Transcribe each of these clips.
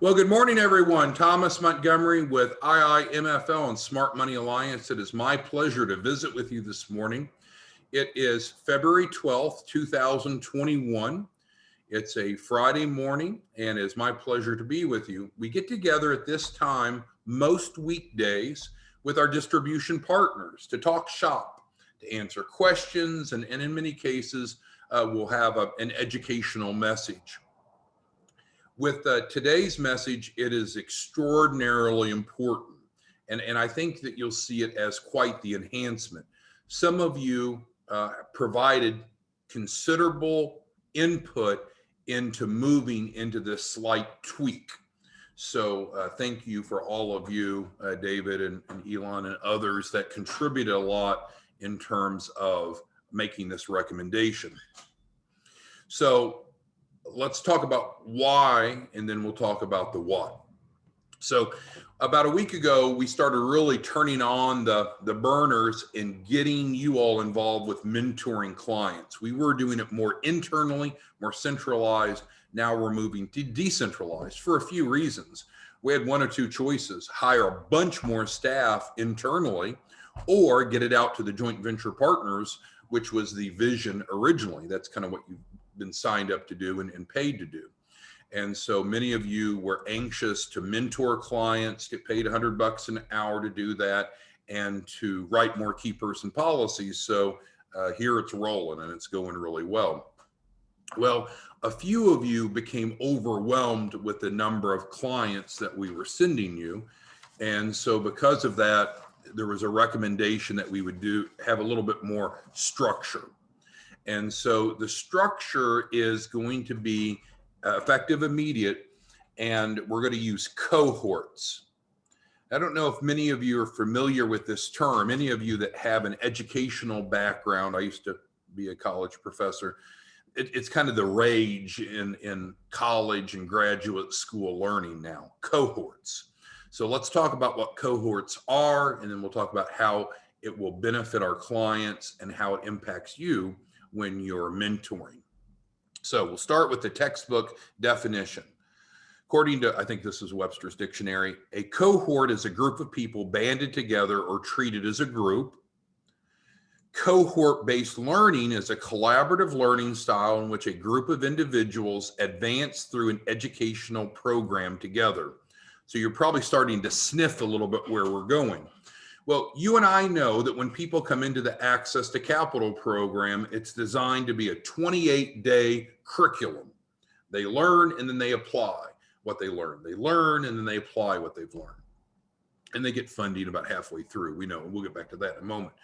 Well, good morning, everyone. Thomas Montgomery with IIMFL and Smart Money Alliance. It is my pleasure to visit with you this morning. It is February 12th, 2021. It's a Friday morning, and it's my pleasure to be with you. We get together at this time most weekdays with our distribution partners to talk shop, to answer questions, and in many cases, we'll have an educational message. With today's message, it is extraordinarily important, and I think that you'll see it as quite the enhancement. Some of you provided considerable input into moving into this slight tweak. So thank you for all of you, David and Elon and others that contributed a lot in terms of making this recommendation. So let's talk about why, and then we'll talk about the what. So about a week ago, we started really turning on the burners and getting you all involved with mentoring clients. We were doing it more internally, more centralized. Now we're moving to decentralized for a few reasons. We had one or two choices: hire a bunch more staff internally, or get it out to the joint venture partners, which was the vision originally. That's kind of what you've been signed up to do and paid to do. And so many of you were anxious to mentor clients, get paid $100 an hour to do that, and to write more key person policies. So here it's rolling and it's going really well. Well, a few of you became overwhelmed with the number of clients that we were sending you. And so because of that, there was a recommendation that we would have a little bit more structure. And so the structure is going to be effective immediate, and we're going to use cohorts. I don't know if many of you are familiar with this term. Any of you that have an educational background, I used to be a college professor. It's kind of the rage in college and graduate school learning now, cohorts. So let's talk about what cohorts are, and then we'll talk about how it will benefit our clients and how it impacts you when you're mentoring. So we'll start with the textbook definition. According to, I think this is Webster's dictionary, a cohort is a group of people banded together or treated as a group. Cohort-based learning is a collaborative learning style in which a group of individuals advance through an educational program together. So you're probably starting to sniff a little bit where we're going. Well, you and I know that when people come into the Access to Capital program, it's designed to be a 28-day curriculum. They learn and then they apply what they learn. They learn and then they apply what they've learned. And they get funding about halfway through. We know, we'll get back to that in a moment.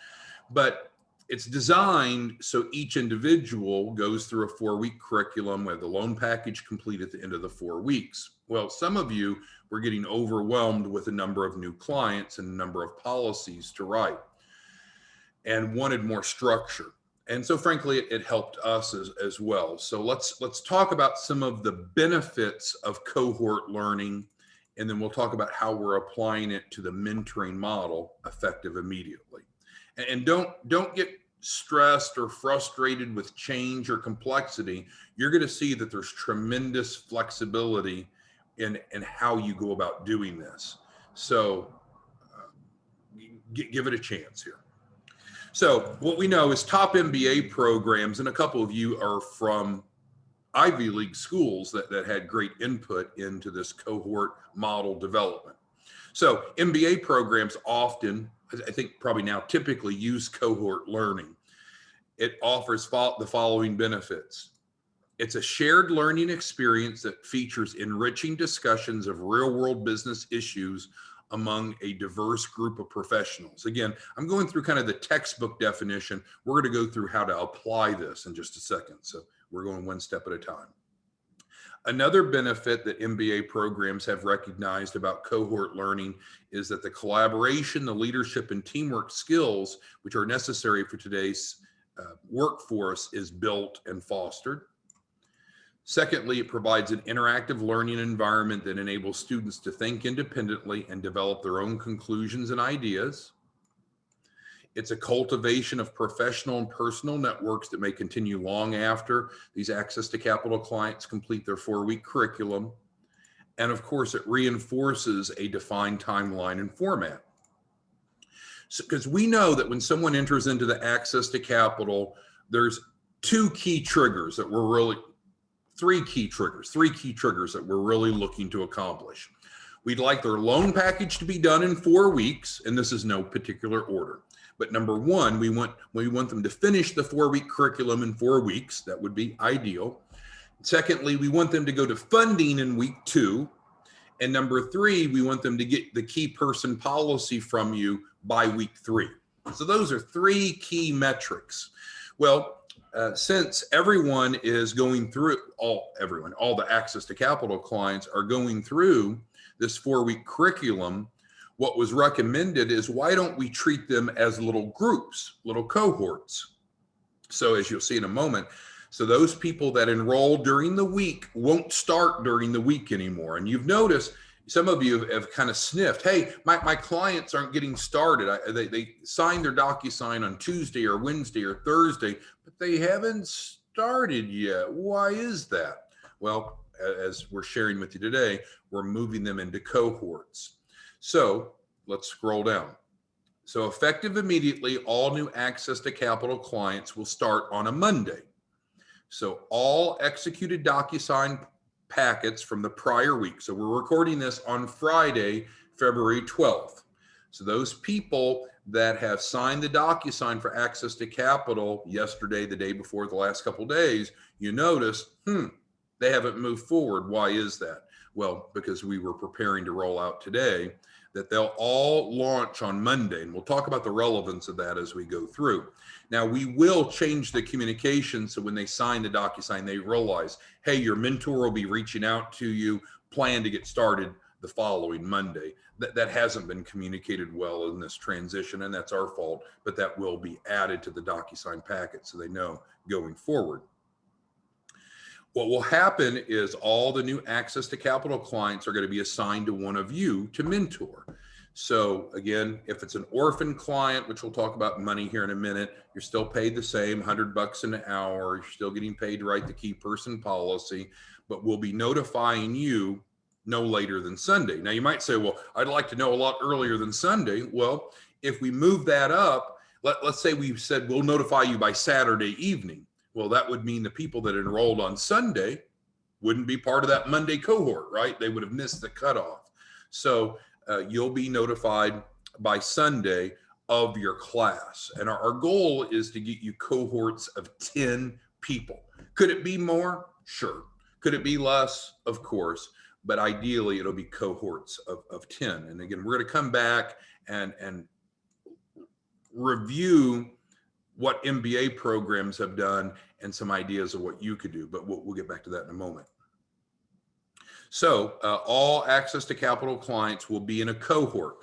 But it's designed so each individual goes through a 4-week curriculum with the loan package complete at the end of the 4 weeks. Well, some of you were getting overwhelmed with a number of new clients and a number of policies to write and wanted more structure. And so frankly, it helped us as well. So let's talk about some of the benefits of cohort learning, and then we'll talk about how we're applying it to the mentoring model effective immediately. And don't get stressed or frustrated with change or complexity. You're going to see that there's tremendous flexibility in how you go about doing this. So give it a chance here. So what we know is top MBA programs, and a couple of you are from Ivy League schools that had great input into this cohort model development. So MBA programs often, I think probably now typically, use cohort learning. It offers the following benefits. It's a shared learning experience that features enriching discussions of real-world business issues among a diverse group of professionals. Again, I'm going through kind of the textbook definition. We're going to go through how to apply this in just a second. So we're going one step at a time. Another benefit that MBA programs have recognized about cohort learning is that the collaboration, the leadership, and teamwork skills, which are necessary for today's workforce, is built and fostered. Secondly, it provides an interactive learning environment that enables students to think independently and develop their own conclusions and ideas. It's a cultivation of professional and personal networks that may continue long after these Access to Capital clients complete their 4-week curriculum. And of course, it reinforces a defined timeline and format. Because we know that when someone enters into the access to capital, there's three key triggers that we're really looking to accomplish. We'd like their loan package to be done in 4 weeks, and this is no particular order. But number one, we want them to finish the 4-week curriculum in 4 weeks. That would be ideal. Secondly, we want them to go to funding in week 2. And number 3, we want them to get the key person policy from you by week 3. So those are 3 key metrics. Well, since everyone is going through, all the access to capital clients are going through this 4-week curriculum, what was recommended is, why don't we treat them as little groups, little cohorts? So as you'll see in a moment, so those people that enroll during the week won't start during the week anymore. And you've noticed, some of you have kind of sniffed, hey, my clients aren't getting started. They signed their DocuSign on Tuesday or Wednesday or Thursday, but they haven't started yet. Why is that? Well, as we're sharing with you today, we're moving them into cohorts. So let's scroll down. So effective immediately, all new access to capital clients will start on a Monday. So all executed DocuSign packets from the prior week. So we're recording this on Friday, February 12th. So those people that have signed the DocuSign for access to capital yesterday, the day before, the last couple of days, you notice, they haven't moved forward. Why is that? Well, because we were preparing to roll out today, that they'll all launch on Monday. And we'll talk about the relevance of that as we go through. Now, we will change the communication so when they sign the DocuSign, they realize, hey, your mentor will be reaching out to you, plan to get started the following Monday. That hasn't been communicated well in this transition, and that's our fault, but that will be added to the DocuSign packet so they know going forward. What will happen is all the new access to capital clients are going to be assigned to one of you to mentor. So again, if it's an orphan client, which we'll talk about money here in a minute, you're still paid the same, $100 an hour. You're still getting paid to write the key person policy, but we'll be notifying you no later than Sunday. Now you might say, well, I'd like to know a lot earlier than Sunday. Well, if we move that up, let's say we've said we'll notify you by Saturday evening. Well, that would mean the people that enrolled on Sunday wouldn't be part of that Monday cohort, right? They would have missed the cutoff. So you'll be notified by Sunday of your class. And our goal is to get you cohorts of 10 people. Could it be more? Sure. Could it be less? Of course. But ideally, it'll be cohorts of 10. And again, we're going to come back and review what MBA programs have done and some ideas of what you could do, but we'll get back to that in a moment. So all access to capital clients will be in a cohort.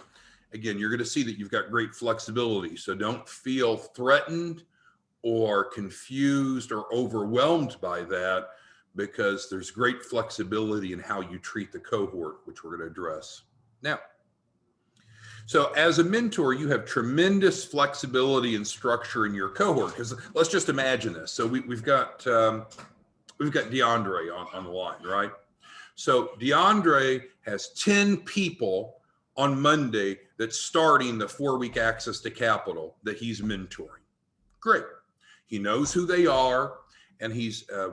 Again, you're going to see that you've got great flexibility, so don't feel threatened or confused or overwhelmed by that, because there's great flexibility in how you treat the cohort, which we're going to address now. So as a mentor, you have tremendous flexibility and structure in your cohort, because let's just imagine this. So we've got DeAndre on the line, right? So DeAndre has 10 people on Monday that's starting the 4-week access to capital that he's mentoring. Great. He knows who they are, and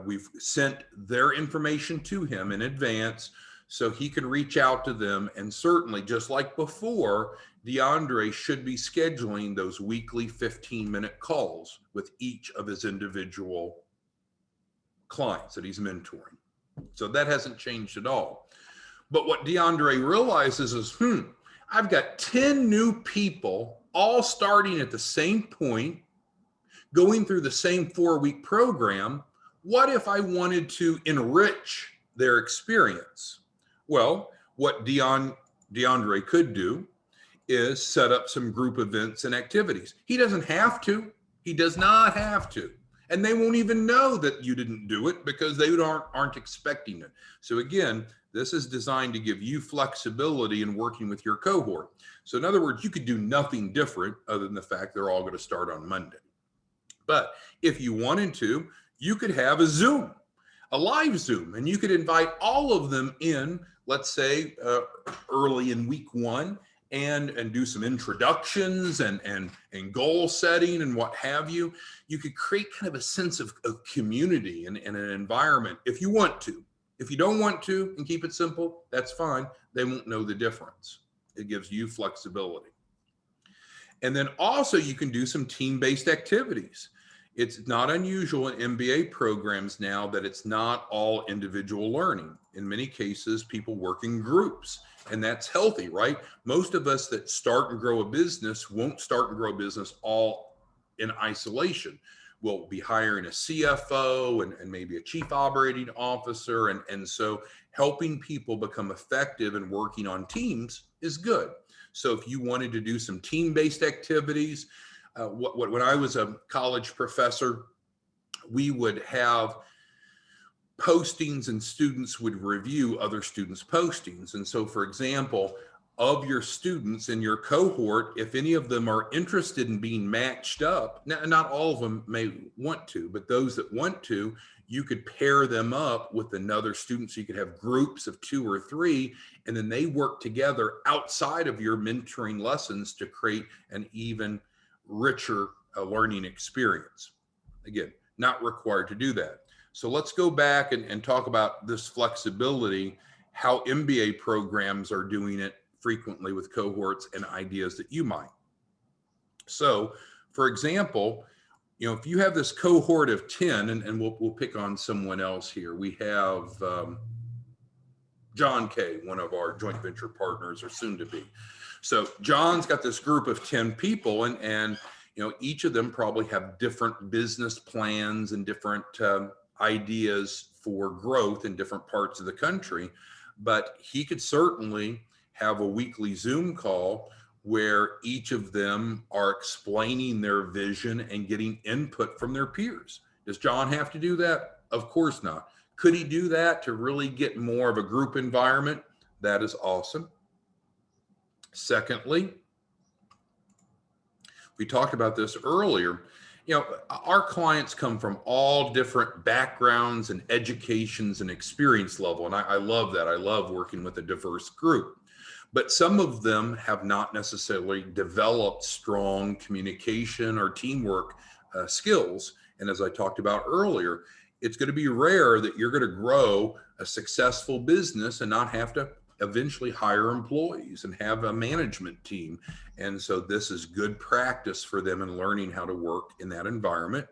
we've sent their information to him in advance so he can reach out to them. And certainly, just like before, DeAndre should be scheduling those weekly 15-minute calls with each of his individual clients that he's mentoring. So that hasn't changed at all. But what DeAndre realizes is, I've got 10 new people all starting at the same point, going through the same 4-week program. What if I wanted to enrich their experience? Well, what DeAndre could do is set up some group events and activities. He doesn't have to. He does not have to. And they won't even know that you didn't do it because they aren't expecting it. So again, this is designed to give you flexibility in working with your cohort. So in other words, you could do nothing different other than the fact they're all going to start on Monday. But if you wanted to, you could have a Zoom, a live Zoom, and you could invite all of them in, let's say early in week one, and do some introductions and goal setting and what have you. You could create kind of a sense of community and an environment if you want to. If you don't want to and keep it simple, that's fine. They won't know the difference. It gives you flexibility. And then also you can do some team-based activities. It's not unusual in MBA programs now that it's not all individual learning. In many cases, people work in groups, and that's healthy, right? Most of us that start and grow a business won't start and grow a business all in isolation. We'll be hiring a CFO and maybe a chief operating officer. And so helping people become effective and working on teams is good. So if you wanted to do some team-based activities, when I was a college professor, we would have postings and students would review other students' postings. And so, for example, of your students in your cohort, if any of them are interested in being matched up, not all of them may want to, but those that want to, you could pair them up with another student. So you could have groups of 2 or 3, and then they work together outside of your mentoring lessons to create an even richer learning experience. Again, not required to do that. So let's go back and talk about this flexibility, how MBA programs are doing it frequently with cohorts and ideas that you might. So for example, if you have this cohort of 10, and we'll pick on someone else here. We have John Kay, one of our joint venture partners, or soon to be. So John's got this group of 10 people, and each of them probably have different business plans and different ideas for growth in different parts of the country. But he could certainly have a weekly Zoom call where each of them are explaining their vision and getting input from their peers. Does John have to do that? Of course not. Could he do that to really get more of a group environment? That is awesome. Secondly, we talked about this earlier. Our clients come from all different backgrounds and educations and experience level. And I love that. I love working with a diverse group. But some of them have not necessarily developed strong communication or teamwork skills. And as I talked about earlier, it's going to be rare that you're going to grow a successful business and not have to eventually hire employees and have a management team. And so this is good practice for them in learning how to work in that environment.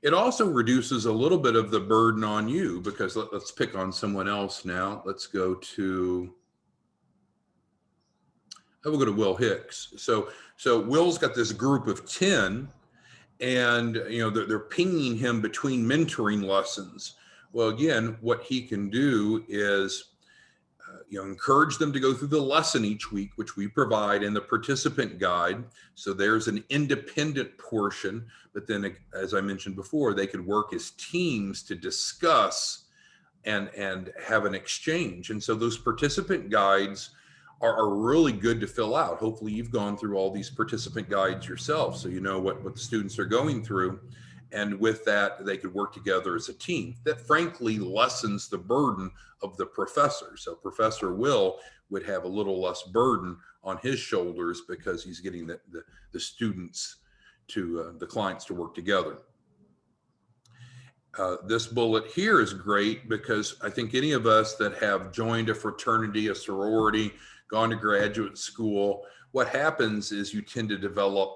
It also reduces a little bit of the burden on you, because let's pick on someone else now. Let's go to, we'll go to Will Hicks. So Will's got this group of 10, and they're pinging him between mentoring lessons. Well, again, what he can do is encourage them to go through the lesson each week, which we provide in the participant guide. So there's an independent portion, but then, as I mentioned before, they could work as teams to discuss and have an exchange. And so those participant guides are really good to fill out. Hopefully you've gone through all these participant guides yourself, so you know what the students are going through. And with that, they could work together as a team. That frankly lessens the burden of the professor. So Professor Will would have a little less burden on his shoulders because he's getting the students to, the clients to work together. This bullet here is great because I think any of us that have joined a fraternity, a sorority, gone to graduate school, what happens is you tend to develop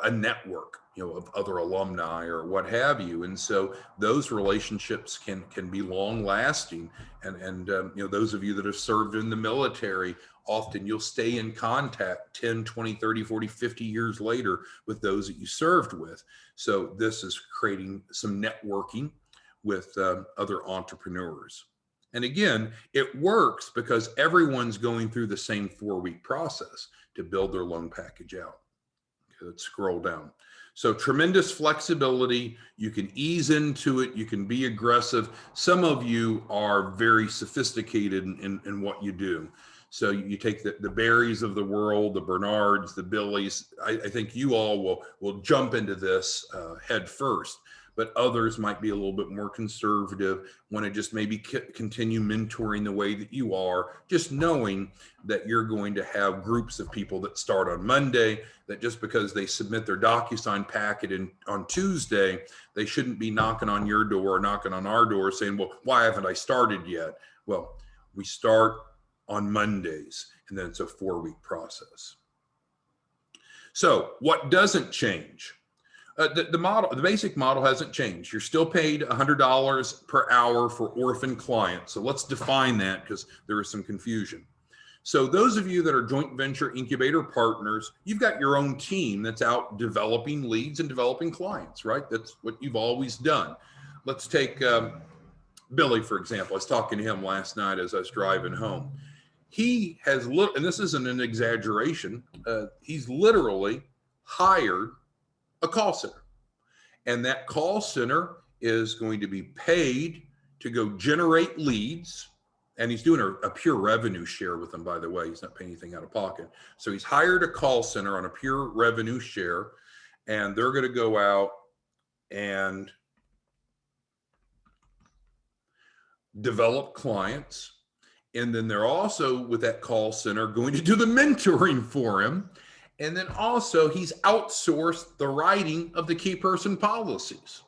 a network, of other alumni or what have you. And so those relationships can be long lasting. And those of you that have served in the military, often you'll stay in contact 10, 20, 30, 40, 50 years later with those that you served with. So this is creating some networking with other entrepreneurs. And again, it works because everyone's going through the same 4-week process to build their loan package out. Okay, let's scroll down. So tremendous flexibility. You can ease into it. You can be aggressive. Some of you are very sophisticated in what you do. So you take the Barrys of the world, the Bernards, the Billies. I think you all will jump into this head first. but others might be a little bit more conservative, want to just maybe continue mentoring the way that you are, just knowing that you're going to have groups of people that start on Monday, that just because they submit their DocuSign packet on Tuesday, they shouldn't be knocking on your door or knocking on our door saying, well, why haven't I started yet? Well, we start on Mondays, and then it's a 4-week process. So what doesn't change? The basic model hasn't changed. You're still paid $100 per hour for orphan clients. So let's define that, because there is some confusion. So those of you that are joint venture incubator partners, you've got your own team that's out developing leads and developing clients, right? That's what you've always done. Let's take Billy, for example. I was talking to him last night as I was driving home. He has, and this isn't an exaggeration, he's literally hired a call center. And that call center is going to be paid to go generate leads. And he's doing a pure revenue share with them, by the way. He's not paying anything out of pocket. So he's hired a call center on a pure revenue share, and they're going to go out and develop clients. And then they're also, with that call center, going to do the mentoring for him. And then also he's outsourced the writing of the key person policies.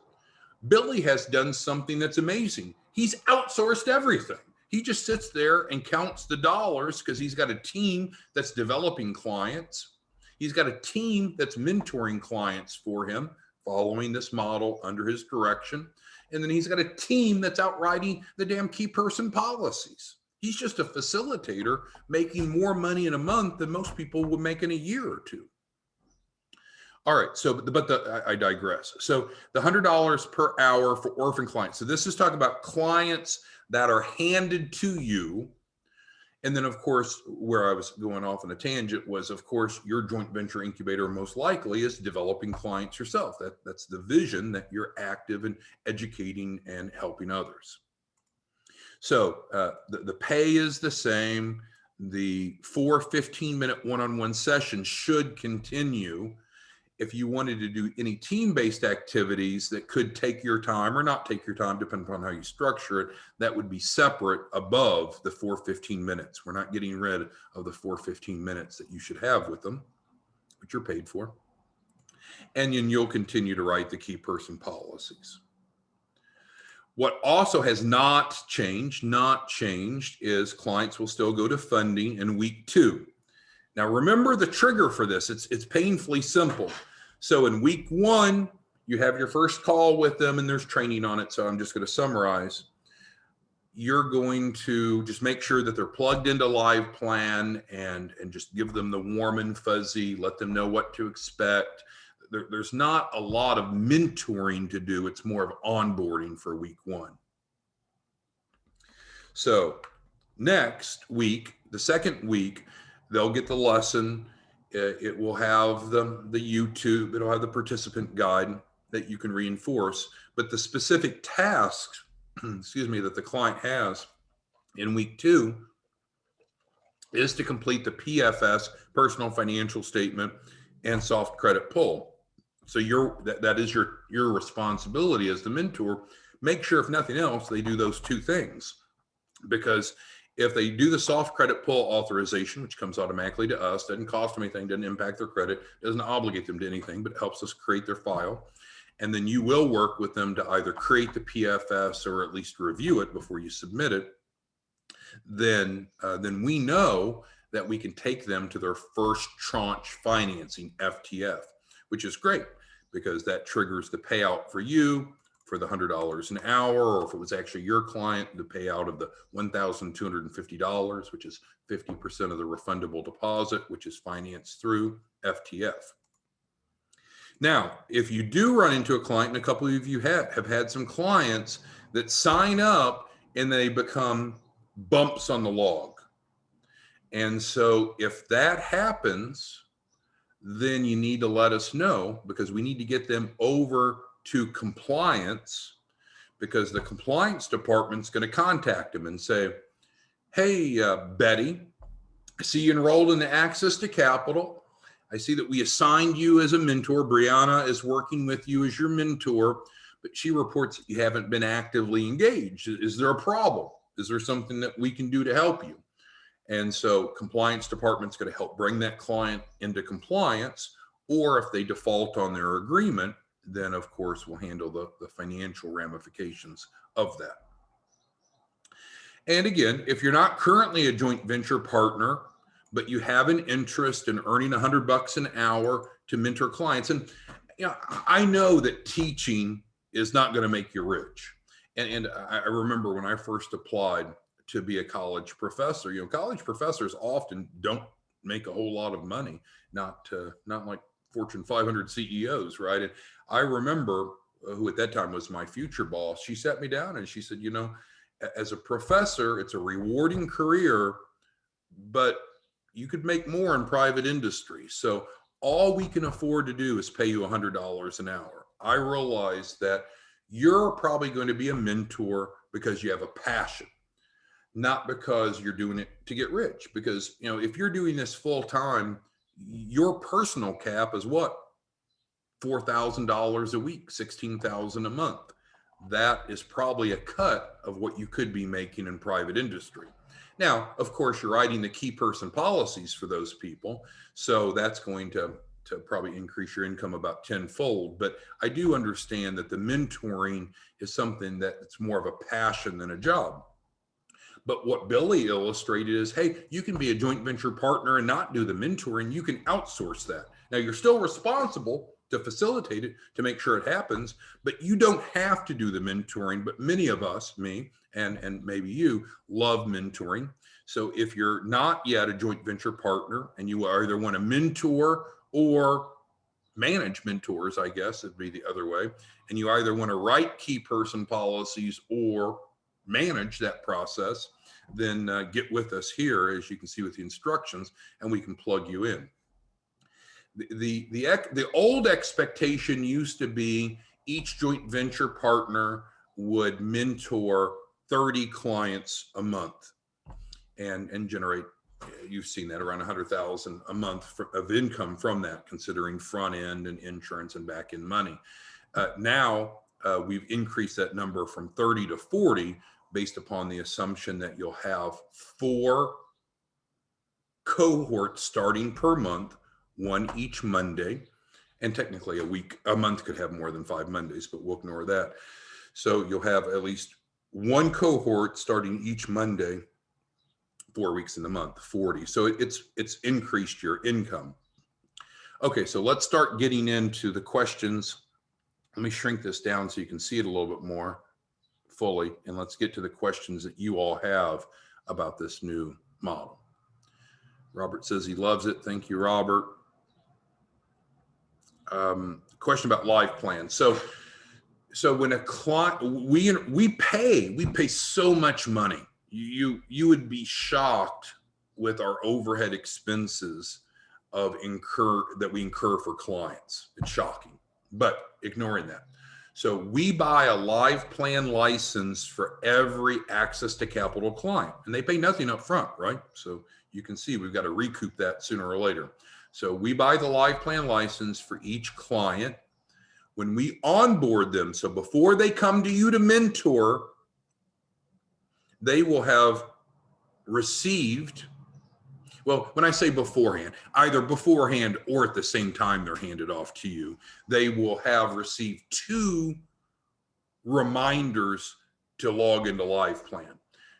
Billy has done something that's amazing. He's outsourced everything. He just sits there and counts the dollars because he's got a team that's developing clients. He's got a team that's mentoring clients for him, following this model under his direction. And then he's got a team that's out writing the damn key person policies. He's just a facilitator making more money in a month than most people would make in a year or two. All right, so, I digress. So the $100 per hour for orphan clients. So this is talking about clients that are handed to you. And then, of course, where I was going off on a tangent was, of course, your joint venture incubator most likely is developing clients yourself. That's the vision, that you're active in educating and helping others. So the pay is the same. The 4 15-minute one-on-one sessions should continue. If you wanted to do any team-based activities that could take your time or not take your time, depending upon how you structure it, that would be separate above the 4 15 minutes. We're not getting rid of the 4 15 minutes that you should have with them, which you're paid for. And then you'll continue to write the key person policies. What also has not changed, is clients will still go to funding in week 2. Now, remember the trigger for this. It's painfully simple. So in week 1, you have your first call with them, and there's training on it. So I'm just going to summarize. You're going to just make sure that they're plugged into Live Plan and just give them the warm and fuzzy, let them know what to expect. There's not a lot of mentoring to do. It's more of onboarding for week 1. So next week, the second week, they'll get the lesson. It will have the YouTube. It'll have the participant guide that you can reinforce. But the specific tasks, that the client has in week 2 is to complete the PFS, personal financial statement, and soft credit pull. So that is your responsibility as the mentor. Make sure, if nothing else, they do those 2 things. Because if they do the soft credit pull authorization, which comes automatically to us, doesn't cost them anything, doesn't impact their credit, doesn't obligate them to anything, but it helps us create their file. And then you will work with them to either create the PFS or at least review it before you submit it. Then we know that we can take them to their first tranche financing, FTF, which is great because that triggers the payout for you for the $100 an hour, or if it was actually your client, the payout of the $1,250, which is 50% of the refundable deposit, which is financed through FTF. Now, if you do run into a client, and a couple of you have had some clients that sign up and they become bumps on the log. And so if that happens, then you need to let us know, because we need to get them over to compliance, because the compliance department's going to contact them and say, hey, Betty, I see you enrolled in the Access to Capital. I see that we assigned you as a mentor. Brianna is working with you as your mentor, but she reports that you haven't been actively engaged. Is there a problem? Is there something that we can do to help you? And so compliance department's going to help bring that client into compliance, or if they default on their agreement, then of course we'll handle the financial ramifications of that. And again, if you're not currently a joint venture partner, but you have an interest in earning $100 an hour to mentor clients, and I know that teaching is not going to make you rich. And I remember when I first applied to be a college professor, college professors often don't make a whole lot of money, not like Fortune 500 CEOs, right? And I remember who at that time was my future boss, she sat me down and she said, as a professor, it's a rewarding career, but you could make more in private industry. So all we can afford to do is pay you $100 an hour. I realize that you're probably going to be a mentor because you have a passion, not because you're doing it to get rich. Because, if you're doing this full time, your personal cap is what? $4,000 a week, $16,000 a month. That is probably a cut of what you could be making in private industry. Now, of course, you're writing the key person policies for those people. So that's going to probably increase your income about tenfold. But I do understand that the mentoring is something that's more of a passion than a job. But what Billy illustrated is, hey, you can be a joint venture partner and not do the mentoring. You can outsource that. Now, you're still responsible to facilitate it, to make sure it happens, but you don't have to do the mentoring. But many of us, me and maybe you, love mentoring. So if you're not yet a joint venture partner and you either want to mentor or manage mentors, I guess it'd be the other way, and you either want to write key person policies or manage that process, then get with us here, as you can see with the instructions, and we can plug you in. The old expectation used to be each joint venture partner would mentor 30 clients a month and generate, you've seen that, around 100,000 a month of income from that, considering front end and insurance and back end money. Now we've increased that number from 30 to 40 based upon the assumption that you'll have 4 cohorts starting per month, 1 each Monday, and technically a month could have more than 5 Mondays, but we'll ignore that. So you'll have at least 1 cohort starting each Monday, 4 weeks in the month, 40. So it's increased your income. Okay, so let's start getting into the questions. Let me shrink this down so you can see it a little bit more fully, and let's get to the questions that you all have about this new model. Robert says he loves it. Thank you, Robert. Question about life plans. So when a client, we pay so much money. You would be shocked with our overhead expenses that we incur for clients. It's shocking, but ignoring that. So we buy a life plan license for every access to capital client, and they pay nothing up front, right? So you can see we've got to recoup that sooner or later. So we buy the life plan license for each client. When we onboard them, so before they come to you to mentor, they will have received, well, when I say beforehand, either beforehand or at the same time they're handed off to you, they will have received 2 reminders to log into Live Plan.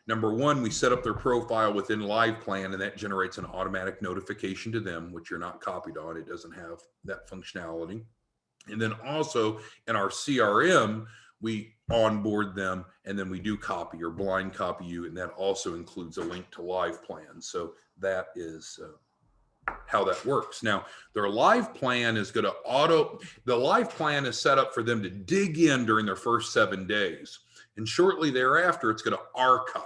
Number 1, we set up their profile within Live Plan, and that generates an automatic notification to them, which you're not copied on. It doesn't have that functionality. And then also in our CRM, we onboard them, and then we do copy or blind copy you, and that also includes a link to Live Plan. So that is how that works. Now, their Live Plan is going to the Live Plan is set up for them to dig in during their first 7 days. And shortly thereafter, it's going to archive.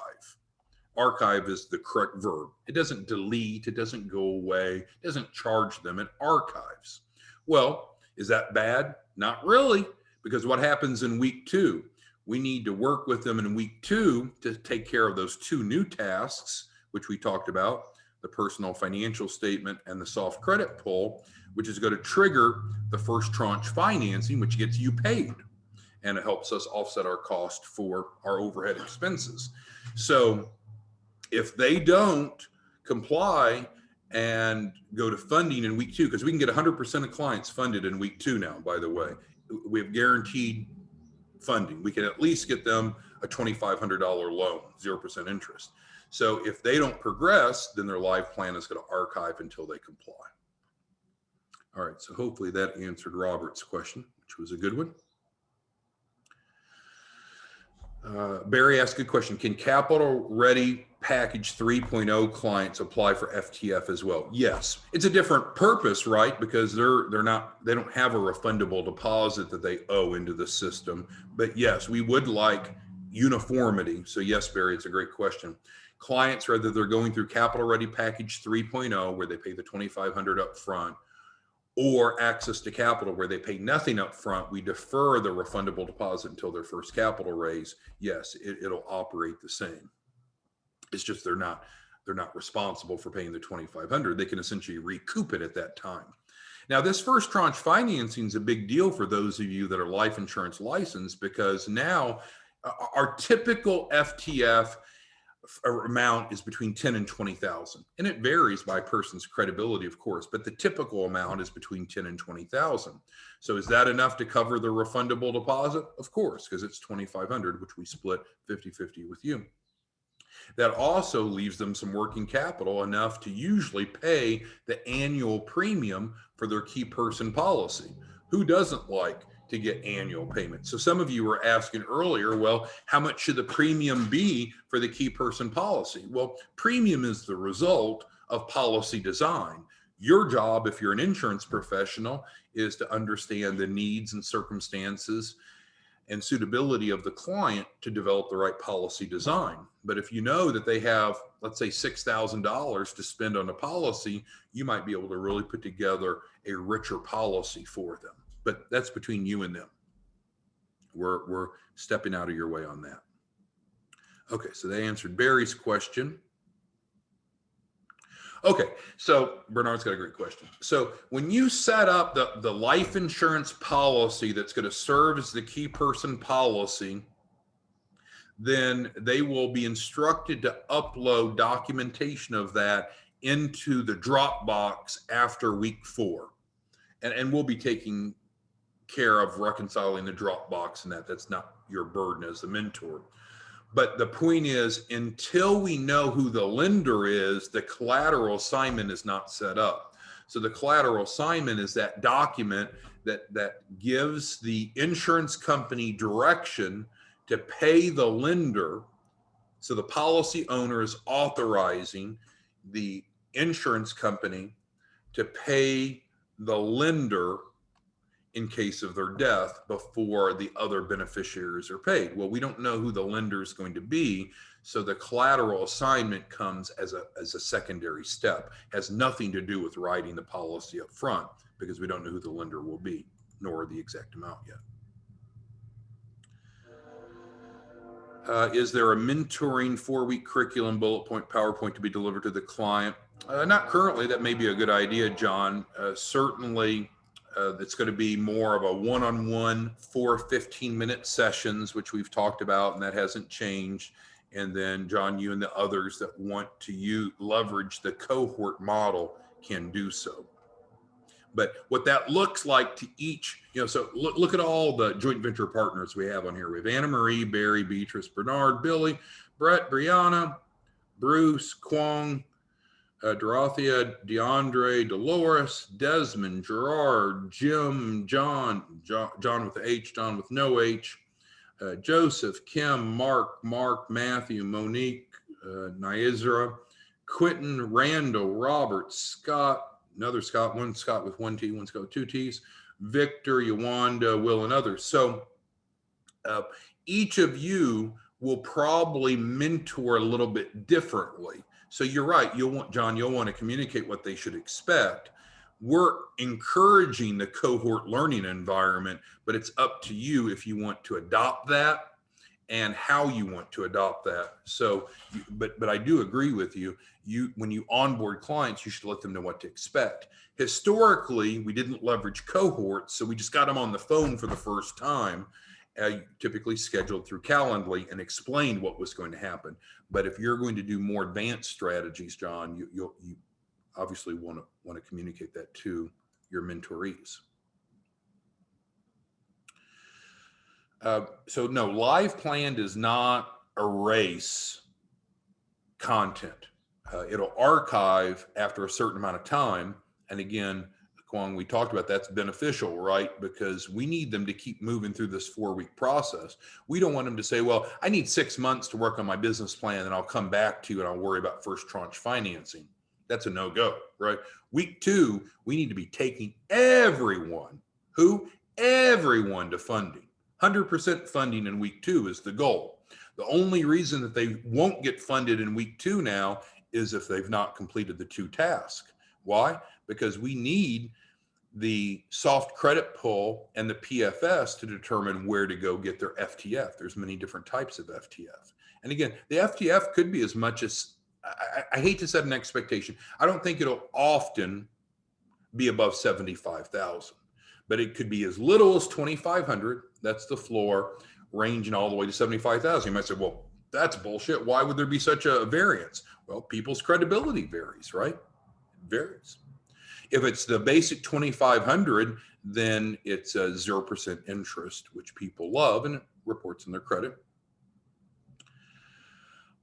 Archive is the correct verb. It doesn't delete, it doesn't go away, it doesn't charge them, it archives. Well, is that bad? Not really, because what happens in week 2? We need to work with them in week 2 to take care of those 2 new tasks, which we talked about, the personal financial statement and the soft credit pull, which is going to trigger the first tranche financing, which gets you paid. and it helps us offset our cost for our overhead expenses. So if they don't comply and go to funding in week 2, because we can get 100% of clients funded in week 2 now, by the way, we have guaranteed funding. We can at least get them a $2,500 loan, 0% interest. So if they don't progress, then their life plan is going to archive until they comply. All right, so hopefully that answered Robert's question, which was a good one. Barry asked a good question. Can Capital Ready Package 3.0 clients apply for FTF as well? Yes. It's a different purpose, right? Because they don't have a refundable deposit that they owe into the system. But yes, we would like uniformity. So yes, Barry, it's a great question. Clients, whether they're going through Capital Ready Package 3.0, where they pay the $2,500 up front, or access to capital where they pay nothing up front, we defer the refundable deposit until their first capital raise. Yes, it'll operate the same. It's just they're not responsible for paying the $2,500. They can essentially recoup it at that time. Now, this first tranche financing is a big deal for those of you that are life insurance licensed, because now our typical FTF amount is between 10 and 20,000, and it varies by person's credibility, of course, but the typical amount is between 10 and 20,000. So is that enough to cover the refundable deposit? Of course, because it's 2,500, which we split 50-50 with you. That also leaves them some working capital, enough to usually pay the annual premium for their key person policy. Who doesn't like to get annual payments? So some of you were asking earlier, well, how much should the premium be for the key person policy? Well, premium is the result of policy design. Your job, if you're an insurance professional, is to understand the needs and circumstances and suitability of the client to develop the right policy design. But if you know that they have, let's say, $6,000 to spend on a policy, you might be able to really put together a richer policy for them. But that's between you and them. We're stepping out of your way on that. Okay, so they answered Barry's question. Okay, so Bernard's got a great question. So when you set up the life insurance policy that's going to serve as the key person policy, then they will be instructed to upload documentation of that into the Dropbox after week 4. And we'll be taking care of reconciling the Dropbox and that's not your burden as the mentor. But the point is, until we know who the lender is, the collateral assignment is not set up. So the collateral assignment is that document that gives the insurance company direction to pay the lender. So the policy owner is authorizing the insurance company to pay the lender in case of their death before the other beneficiaries are paid. Well, we don't know who the lender is going to be, so the collateral assignment comes as a secondary step. Has nothing to do with writing the policy up front, because we don't know who the lender will be, nor the exact amount yet. Is there a mentoring 4-week curriculum bullet point PowerPoint to be delivered to the client? Not currently. That may be a good idea, John. Certainly, it's going to be more of a one-on-one 4 15-minute sessions, which we've talked about, and that hasn't changed. And then, John, you and the others that want to leverage the cohort model can do so. But what that looks like to each, so look at all the joint venture partners we have on here. We have Anna Marie, Barry, Beatrice, Bernard, Billy, Brett, Brianna, Bruce, Kwong, Dorothea, DeAndre, Dolores, Desmond, Gerard, Jim, John with the H, John with no H, Joseph, Kim, Mark, Matthew, Monique, Niazra, Quentin, Randall, Robert, Scott, another Scott, one Scott with 1 T, one Scott with 2 T's, Victor, Yawanda, Will, and others. So each of you will probably mentor a little bit differently. So you're right. You'll want to communicate what they should expect. We're encouraging the cohort learning environment, but it's up to you if you want to adopt that and how you want to adopt that. So, but I do agree with you. When you onboard clients, you should let them know what to expect. Historically, we didn't leverage cohorts, so we just got them on the phone for the first time. typically scheduled through Calendly and explained what was going to happen. But if you're going to do more advanced strategies, John, you obviously want to communicate that to your mentorees. So no, live plan does not erase content. It'll archive after a certain amount of time. And again, Kwong, we talked about that's beneficial, right? Because we need them to keep moving through this 4-week process. We don't want them to say, well, I need 6 months to work on my business plan and I'll come back to you and I'll worry about first tranche financing. That's a no-go, right? Week 2, we need to be taking everyone to funding. 100% funding in week 2 is the goal. The only reason that they won't get funded in week 2 now is if they've not completed the 2 tasks. Why? Because we need the soft credit pull and the PFS to determine where to go get their FTF. There's many different types of FTF. And again, the FTF could be as much as, I hate to set an expectation. I don't think it'll often be above 75,000, but it could be as little as 2,500. That's the floor, ranging all the way to 75,000. You might say, well, that's bullshit. Why would there be such a variance? Well, people's credibility varies, right? It varies. If it's the basic 2,500, then it's a 0% interest, which people love, and it reports in their credit.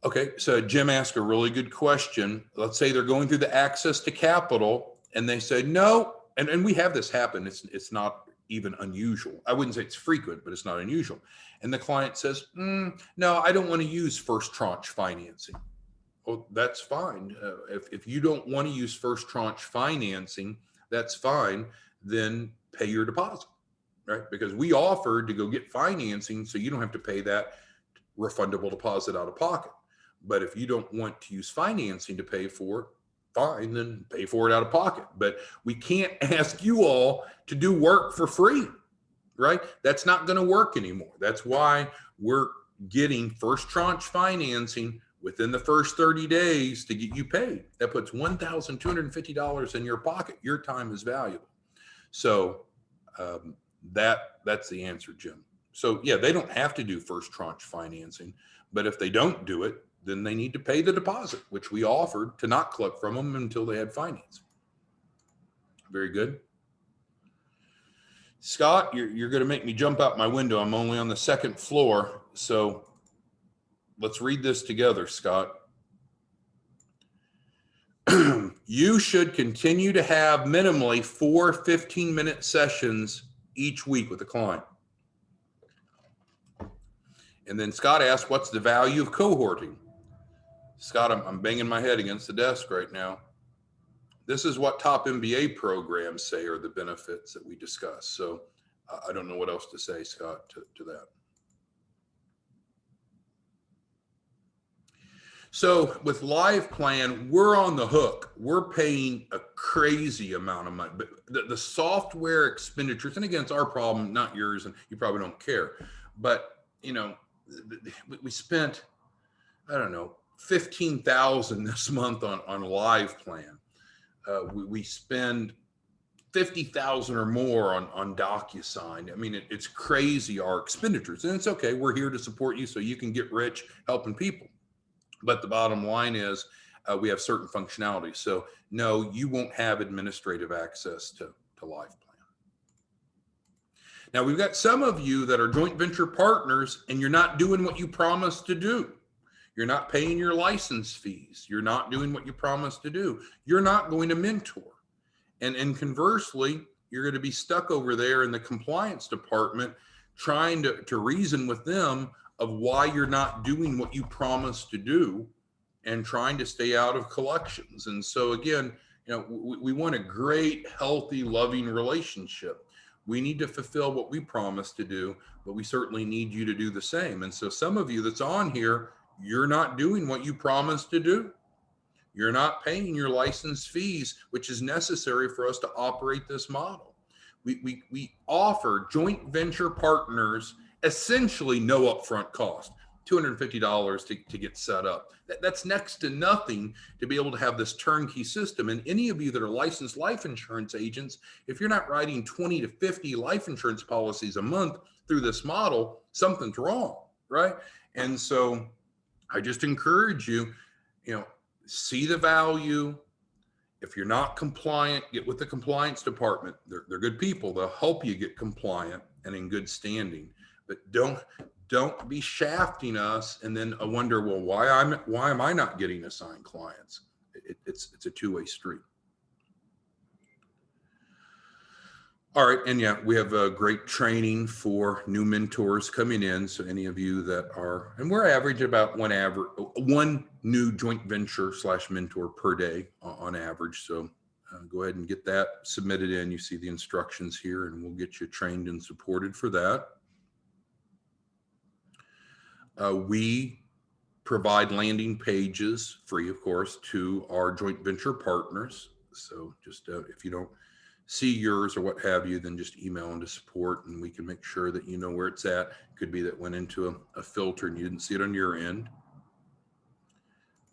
Okay, so Jim asked a really good question. Let's say they're going through the access to capital and they say no, and we have this happen. It's not even unusual. I wouldn't say it's frequent, but it's not unusual. And the client says, no, I don't want to use first tranche financing. Well, that's fine. If you don't want to use first tranche financing, that's fine. Then pay your deposit, right? Because we offered to go get financing so you don't have to pay that refundable deposit out of pocket. But if you don't want to use financing to pay for it, fine, then pay for it out of pocket. But we can't ask you all to do work for free, right? That's not going to work anymore. That's why we're getting first tranche financing within the first 30 days to get you paid. That puts $1,250 in your pocket. Your time is valuable. So that's the answer, Jim. So yeah, they don't have to do first tranche financing, but if they don't do it, then they need to pay the deposit, which we offered to not collect from them until they had finance. Very good. Scott, you're going to make me jump out my window. I'm only on the 2nd floor. So let's read this together, Scott. You should continue to have minimally 4 15-minute sessions each week with a client. And then Scott asked, what's the value of cohorting? Scott, I'm banging my head against the desk right now. This is what top MBA programs say are the benefits that we discuss. So I don't know what else to say, Scott, to that. So with Live Plan, we're on the hook. We're paying a crazy amount of money. But the software expenditures, and again, it's our problem, not yours, and you probably don't care. But, you know, we spent, I don't know, $15,000 this month on Live Plan. We spend $50,000 or more on DocuSign. I mean, it's crazy, our expenditures, and it's okay. We're here to support you so you can get rich helping people. But the bottom line is we have certain functionalities. So no, you won't have administrative access to Live Plan. Now we've got some of you that are joint venture partners and you're not doing what you promised to do. You're not paying your license fees. You're not doing what you promised to do. You're not going to mentor. And conversely, you're going to be stuck over there in the compliance department trying to reason with them of why you're not doing what you promised to do and trying to stay out of collections. And so again, you know, we want a great, healthy, loving relationship. We need to fulfill what we promised to do, but we certainly need you to do the same. And so some of you that's on here, you're not doing what you promised to do. You're not paying your license fees, which is necessary for us to operate this model. We offer joint venture partners essentially no upfront cost, $250 to get set up. That's next to nothing to be able to have this turnkey system. And any of you that are licensed life insurance agents, if you're not writing 20 to 50 life insurance policies a month, through this model, something's wrong, right? And so I just encourage you, see the value. If you're not compliant, get with the compliance department. They're good people. They'll help you get compliant and in good standing. But don't be shafting us and then wonder, well, why am I not getting assigned clients? It's a two-way street. All right, and yeah, we have a great training for new mentors coming in. So any of you that are, and we're average about one new joint venture / mentor per day on average. So go ahead and get that submitted in. You see the instructions here, and we'll get you trained and supported for that. We provide landing pages free, of course, to our joint venture partners. So just if you don't see yours or what have you, then just email into support and we can make sure that you know where it's at. It could be that went into a filter and you didn't see it on your end.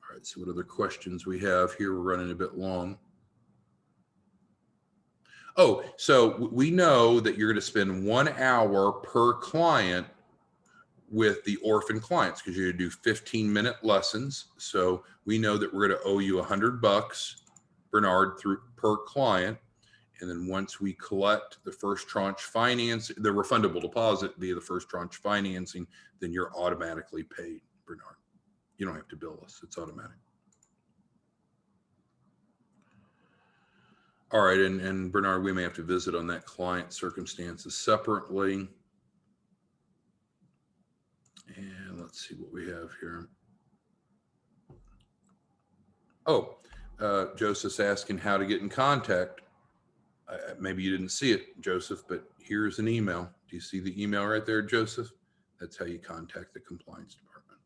All right, so what other questions we have here? We're running a bit long. Oh, so we know that you're going to spend 1 hour per client with the orphan clients because you're going to do 15-minute lessons. So we know that we're going to owe you $100, Bernard, per client. And then once we collect the first tranche finance, the refundable deposit via the first tranche financing, then you're automatically paid, Bernard. You don't have to bill us. It's automatic. All right, and Bernard, we may have to visit on that client circumstances separately. And let's see what we have here. Oh, Joseph's asking how to get in contact. Maybe you didn't see it, Joseph, but here's an email. Do you see the email right there, Joseph? That's how you contact the compliance department.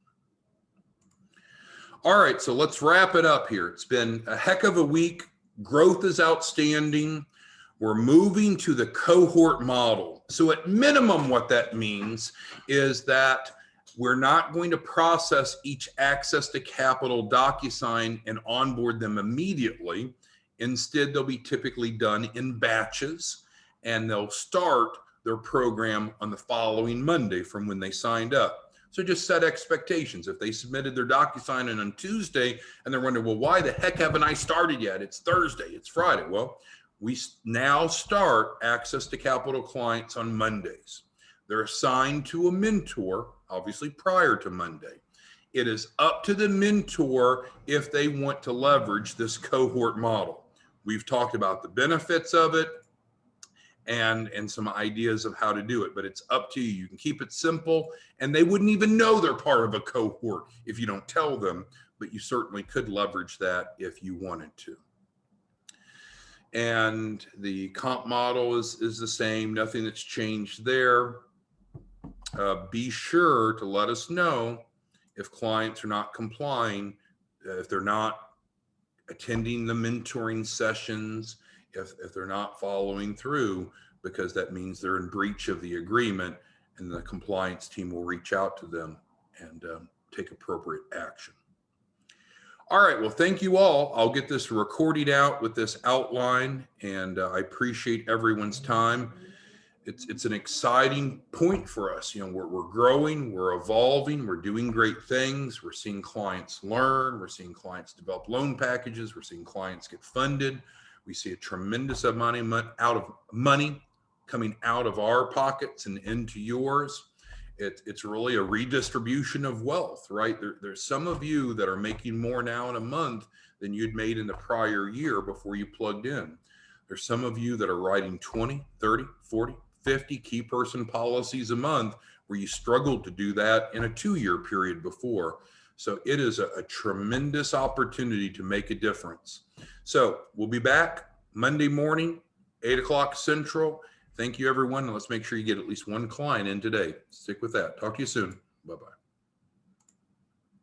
All right, so let's wrap it up here. It's been a heck of a week. Growth is outstanding. We're moving to the cohort model. So at minimum, what that means is that we're not going to process each access to capital DocuSign and onboard them immediately. Instead, they'll be typically done in batches, and they'll start their program on the following Monday from when they signed up. So just set expectations. If they submitted their DocuSign on Tuesday and they're wondering, well, why the heck haven't I started yet? It's Thursday, it's Friday. Well, we now start access to capital clients on Mondays. They're assigned to a mentor, obviously prior to Monday. It is up to the mentor if they want to leverage this cohort model. We've talked about the benefits of it and some ideas of how to do it, but it's up to you. You can keep it simple, and they wouldn't even know they're part of a cohort if you don't tell them, but you certainly could leverage that if you wanted to. And the comp model is the same, nothing that's changed there. Be sure to let us know if clients are not complying, if they're not attending the mentoring sessions, if they're not following through, because that means they're in breach of the agreement, and the compliance team will reach out to them and take appropriate action. All right, well, thank you all. I'll get this recorded out with this outline, and I appreciate everyone's time. It's an exciting point for us. We're growing, we're evolving, we're doing great things. We're seeing clients learn, we're seeing clients develop loan packages, we're seeing clients get funded. We see a tremendous amount of money coming out of our pockets and into yours. It's really a redistribution of wealth, right? There's some of you that are making more now in a month than you'd made in the prior year before you plugged in. There's some of you that are writing 20, 30, 40, 50 key person policies a month where you struggled to do that in a 2-year period before. So it is a tremendous opportunity to make a difference. So we'll be back Monday morning, 8 o'clock Central. Thank you, everyone. And let's make sure you get at least one client in today. Stick with that. Talk to you soon. Bye-bye.